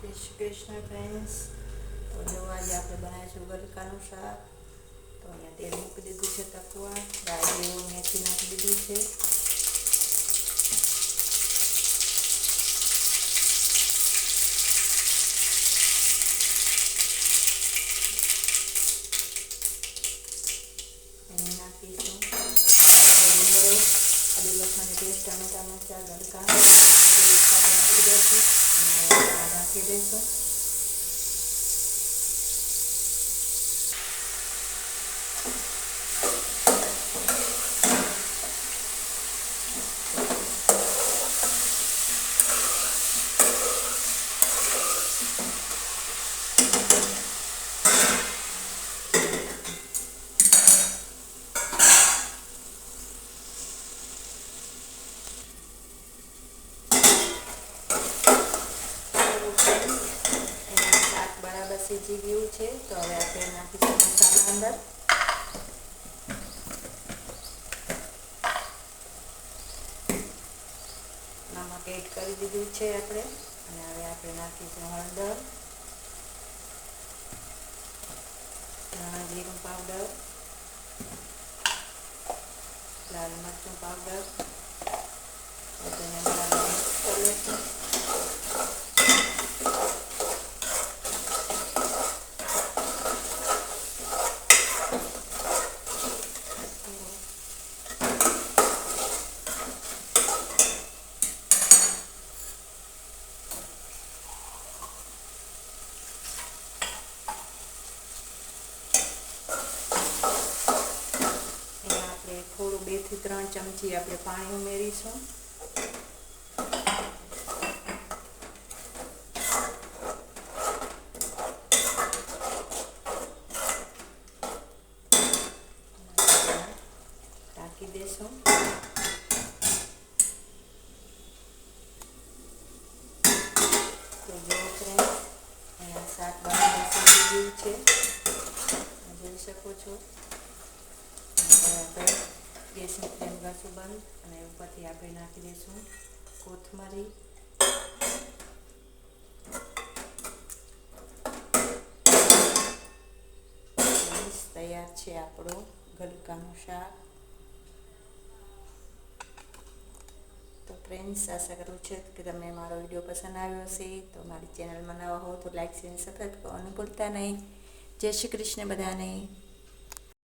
જય શ્રી કૃષ્ણ ફ્રેન્ડ્સ. તો જો આજે આપણે બનાવીશું ગલકાનું શાક. તો અહીંયા તેલ મૂકી દીધું છે તકવા, રાઈ જેવું મેથી નાખી દીધું છે. એને નાખીશું લીમડો, આદુ લસણની પેસ્ટ, ટામેટા મરચાં, ગલકા નાખી દઈશું અને ઢાંકી દઈશું. શાક બરાબર સીજી ગયું છે. તો હવે આપણે નાખીશું મસાલા અંદર. નમક એડ કરી દીધું છે આપણે. અને હવે આપણે નાખીશું હળદર, ધાણા જીરું પાવડર, લાલ મરચું પાવડર. તેને બરાબર મિક્સ કરી લઈશું. થોડું 2 થી 3 ચમચી આપણે પાણી ઉમેરીશું. ઢાંકી દઈશું. તો જો ફ્રેન્ડ્સ, અહીંયા શાક બરાબર સીજી ગયું છે, જોઈ શકો છો. આપણે ગેસની ફ્લેમ કરશું બંધ અને ઉપરથી આપણે નાખી દઈશું કોથમરી. તૈયાર છે આપણું ગલકાનું શાક. તો ફ્રેન્ડ્સ, આશા કરું છું કે તમને મારો વિડીયો પસંદ આવ્યો હશે. તો મારી ચેનલમાં નવા હો તો લાઈક, શેર, સબસ્ક્રાઈબ કરવાનું ભૂલતા નહીં. જય શ્રી કૃષ્ણ બધાને.